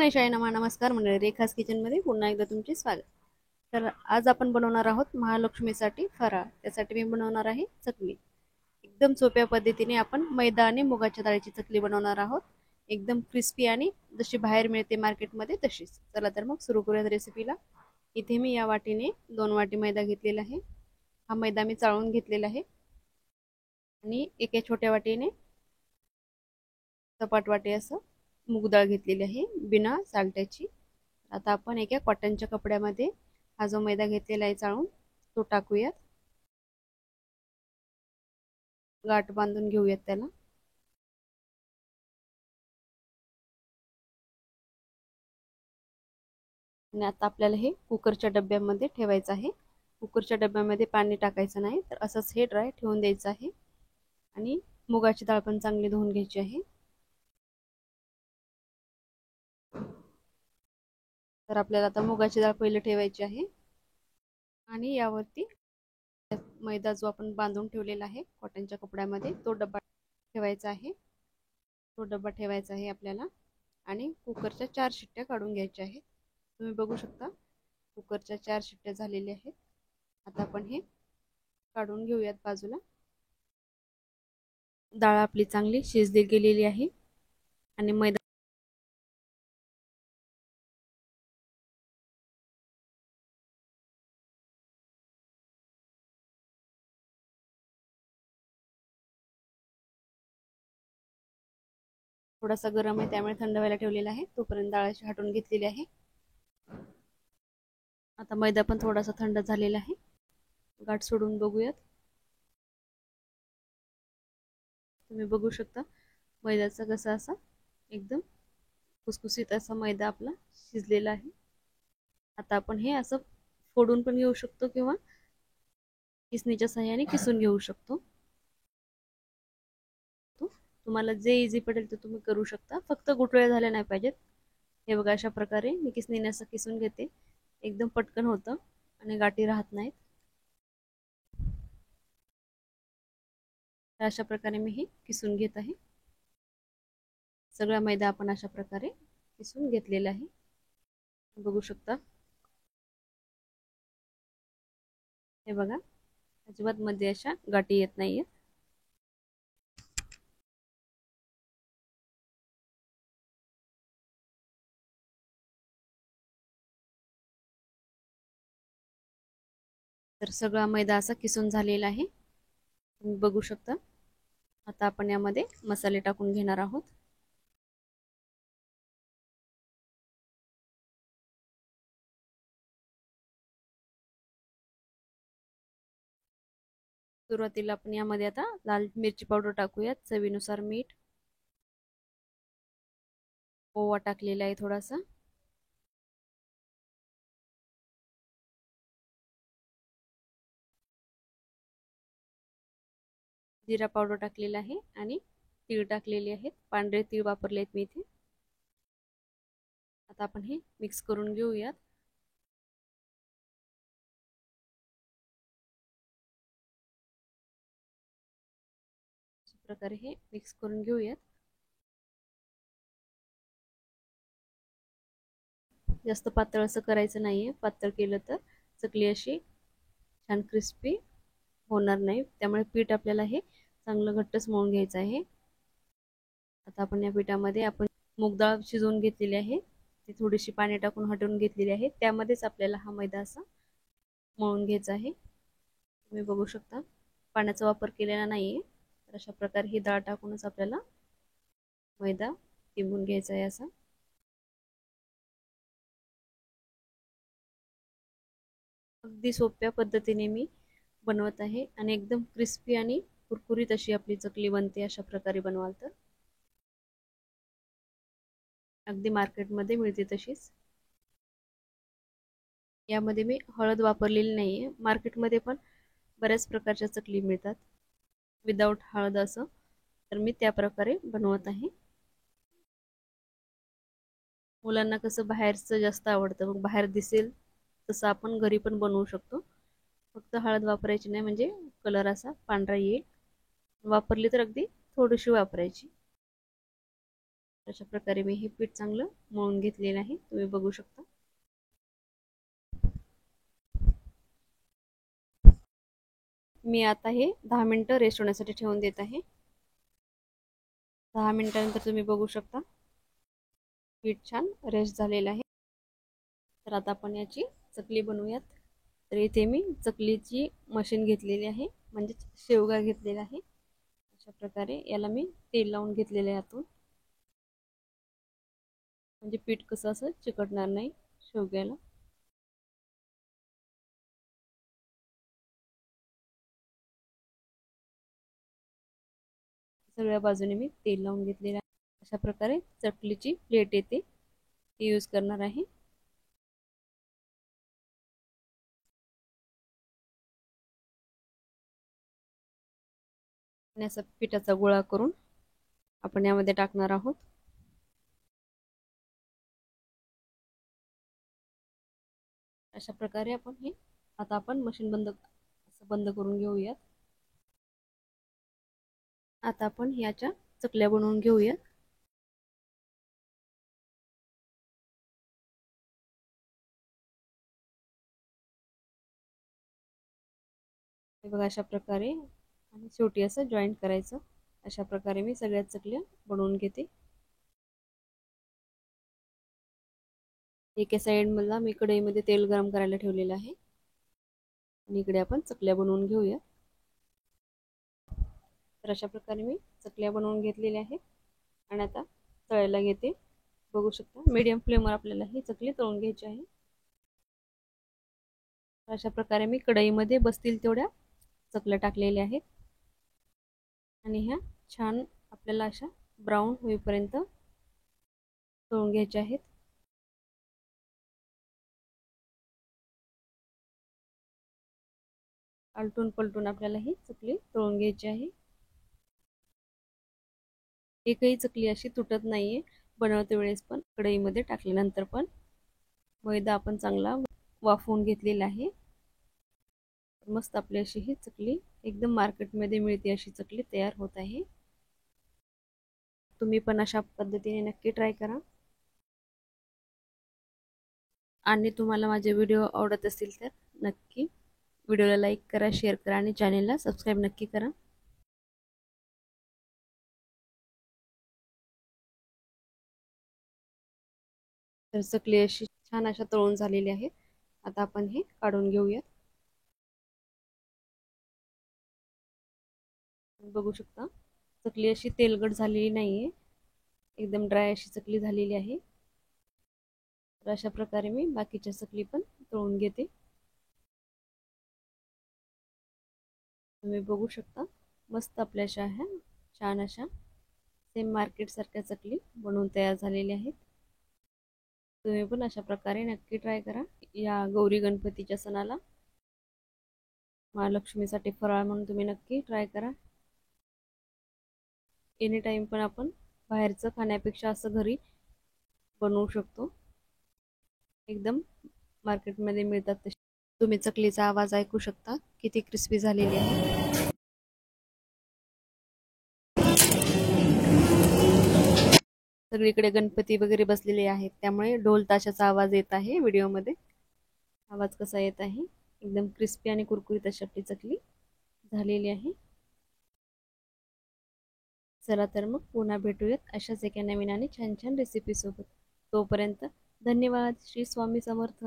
गणेशाय नमः. नमस्कार मंडळी, रेखास किचनमध्ये पुन्हा एकदा तुमचे स्वागत. तर आज आपण बनवणार आहोत महालक्ष्मीसाठी फराळ. त्यासाठी मी बनवणार आहे चकली. एकदम सोप्या पद्धतीने आपण मैदा आणि मुगाच्या डाळीची चकली बनवणार आहोत. एकदम क्रिस्पी आणि जशी बाहेर मिळते मार्केटमध्ये तशीच. चला तर मग सुरू करूयात रेसिपीला. इथे मी या वाटीने 2 वाटी मैदा घेतलेला आहे. हा मैदा मी चाळून घेतलेला आहे आणि एका छोट्या वाटीने सपाट वाटी असं मूग डाळ घेतलेली आहे बिना साल्ट्याची. आता आपण एका कॉटनच्या कपड्यामध्ये हा जो मैदा घेतलेला आहे चाळून तो टाकूयात. गाठ बांधून घेऊयात त्याला. आणि आता आपल्याला हे कुकरच्या डब्यामध्ये ठेवायचं आहे. कुकरच्या डब्यामध्ये पाणी टाकायचं नाही, तर असंच हे ड्राय ठेवून द्यायचं आहे. आणि मुगाची डाळ पण चांगली धुवून घ्यायची आहे. तर आपल्याला आता मुगाची डाळ पहिले ठेवायची आहे आणि यावरती मैदा जो आपण बांधून ठेवलेला आहे कॉटनच्या कपड्यामध्ये तो डब्बा ठेवायचा आहे. तो डब्बा ठेवायचा आहे आपल्याला आणि कुकरच्या 4 शिट्ट्या काढून घ्यायच्या आहेत. तुम्ही बघू शकता कुकरच्या 4 शिट्ट्या झालेल्या आहेत. आता आपण हे काढून घेऊयात बाजूला. डाळ आपली चांगली शिजली गेलेली आहे आणि मैदा थोडासा गरम आहे त्यामुळे थंड व्हायला ठेवलेला आहे. तोपर्यंत डाळ अशी हटवून घेतलेली आहे. आता मैदा पण थोडासा थंड झालेला आहे. गाठ सोडून बघूयात. तुम्ही बघू शकता मैद्याचा कसा असा एकदम खुसखुशीत असा मैदा आपला शिजलेला आहे. आता आपण हे असं फोडून पण घेऊ शकतो किंवा किसणीच्या सहाय्याने किसून घेऊ शकतो. तुम्हाला जे इझी पडेल ते तुम्ही करू शकता. फक्त गुठळ्या झाल्या नाही पाहिजेत. हे बघा अशा प्रकारे मी किसणीने असं किसून घेते. एकदम पटकन होतं आणि गाठी राहत नाहीत. तर अशा प्रकारे मी हे किसून घेत आहे. सगळा मैदा आपण अशा प्रकारे किसून घेतलेला आहे. बघू शकता. हे बघा अजिबात मध्ये अशा गाठी येत नाहीयेत. तर सगळा मैदा असा किसून झालेला आहे. तुम्ही बघू शकता. आता आपण यामध्ये मसाले टाकून घेणार आहोत. सुरुवातीला आपण यामध्ये आता लाल मिरची पावडर टाकूयात. चवीनुसार मीठ, ओवा टाकलेला आहे थोडासा, जिरा पावडर टाकलेला आहे आणि तीळ टाकलेले आहेत. पांढरे तीळ वापरले आहेत मी इथे. आता आपण हे मिक्स करून घेऊयात. अशा प्रकारे हे मिक्स करून घेऊयात. जास्त पातळ असं करायचं नाहीये. पातळ केलं तर चकली अशी छान क्रिस्पी होणार नाही. त्यामुळे पीठ आपल्याला हे चांगलं घट्टच मळून घ्यायचं आहे. आता आपण या पिठामध्ये आपण मूग डाळ शिजवून घेतलेली आहे ती थोडीशी पाणी टाकून हटवून घेतलेली आहे. त्यामध्येच आपल्याला हा मैदा असा मळून घ्यायचा आहे. तुम्ही बघू शकता पाण्याचा वापर केलेला नाहीये. तर अशा प्रकारे ही डाळ टाकूनच आपल्याला मैदा टिंबून घ्यायचा आहे. असा अगदी सोप्या पद्धतीने मी बनवत आहे आणि एकदम क्रिस्पी आणि कुरकुरीत अशी आपली चकली बनते. अशा प्रकारे बनवाल तर अगदी मार्केटमध्ये मिळते तशीच. यामध्ये मी हळद वापरलेली नाहीये. मार्केटमध्ये पण बऱ्याच प्रकारच्या चकली मिळतात विदाऊट हळद असं, तर मी त्या प्रकारे बनवत आहे. मुलांना कसं बाहेरचं जास्त आवडतं, मग बाहेर दिसेल तसं आपण घरी पण बनवू शकतो. फक्त हळद वापरायची नाही, म्हणजे कलर असा पांढरा येईल. वापरली तर अगदी थोडीशी वापरायची. अशा प्रकारे मी हे पीठ चांगलं मळून घेतलेलं आहे, तुम्ही बघू शकता. मी आता हे 10 मिनिटं रेस्ट होण्यासाठी ठेवून देत आहे. 10 मिनिटानंतर तुम्ही बघू शकता पीठ छान रेस्ट झालेलं आहे. तर आता आपण याची चकली बनवूयात. तर इथे मी चकलीची मशीन घेतलेली आहे, म्हणजे शेवगा घेतलेला आहे. अशा प्रकारे याला मी तेल लावून घेतलेलं आहे आतून, म्हणजे पीठ कसं असं चिकटणार नाही शेवग्याला. सगळ्या बाजूने मी तेल लावून घेतलेलं आहे. अशा प्रकारे चकलीची प्लेट येते ती यूज करणार आहे. आणि असा पिठाचा गोळा करून आपण यामध्ये टाकणार आहोत. अशा प्रकारे आपण हे आता आपण मशीन बंद करून घेऊयात. आता आपण ह्याच्या चकल्या बनवून घेऊयात. हे बघा अशा प्रकारे, आणि शेवटी असं जॉईंट करायचं. अशा प्रकारे मी सगळ्या चकल्या बनवून घेते. एका साइड मला मी कढईमध्ये तेल गरम करायला ठेवलेलं आहे, आणि इकडे आपण चकल्या बनवून घेऊया. तर अशा प्रकारे मी चकल्या बनवून घेतलेल्या आहेत, आणि आता तळायला घेते. बघू शकता मीडियम फ्लेमवर आपल्याला ही चकली तळून घ्यायची आहे. अशा प्रकारे मी कढईमध्ये बसतील तेवढ्या चकल्या टाकलेल्या आहेत, आणि ह्या छान आपल्याला अशा ब्राऊन होईपर्यंत तळून घ्यायच्या आहेत. आलटून पलटून आपल्याला ही चकली तळून घ्यायची आहे. एकही चकली अशी तुटत नाहीये बनवते वेळेस पण, कढईमध्ये टाकल्यानंतर पण. मैदा आपण चांगला वाफवून घेतलेला आहे. मस्त आपली अशी ही चकली एकदम मार्केटमध्ये मिळते अशी चकली तयार होत आहे. तुम्ही पण अशा पद्धतीने नक्की ट्राय करा. आणि तुम्हाला माझे व्हिडिओ आवडत असतील तर नक्की व्हिडिओला लाईक करा, शेअर करा, आणि चॅनेलला सबस्क्राईब नक्की करा. तर चकली अशी छान अशा तळून झालेली आहे. आता आपण हे काढून घेऊयात. बघू शकता चकली अशी तेलकट झालेली नाहीये, एकदम ड्राय अशी चकली झालेली आहे. तर अशा प्रकारे मी बाकीच्या चकली पण तळून घेते. तुम्ही बघू शकता मस्त आपल्या अशा ह्या छान अशा सेम मार्केट सारख्या चकली बनवून तयार झालेल्या आहेत. तुम्ही पण अशा प्रकारे नक्की ट्राय करा या गौरी गणपतीच्या सणाला. महालक्ष्मीसाठी फराळ म्हणून तुम्ही नक्की ट्राय करा. एनी टाइम पण आपण बाहेरचं खाण्यापेक्षा असं घरी बनवू शकतो. एकदम मार्केटमध्ये मिळतात तसे. तुम्ही चकलीचा आवाज ऐकू शकता किती क्रिस्पी झालेली आहे. सगळीकडे गणपती वगैरे बसलेले आहेत, त्यामुळे ढोल ताशाचा आवाज येत आहे व्हिडिओमध्ये. आवाज कसा येत आहे, एकदम क्रिस्पी आणि कुरकुरीत अशी आपली चकली झालेली आहे. चला तर मग पुन्हा भेटूयात अशाच एका नवीन आणि छान छान रेसिपी सोबत. तोपर्यंत धन्यवाद. श्री स्वामी समर्थ.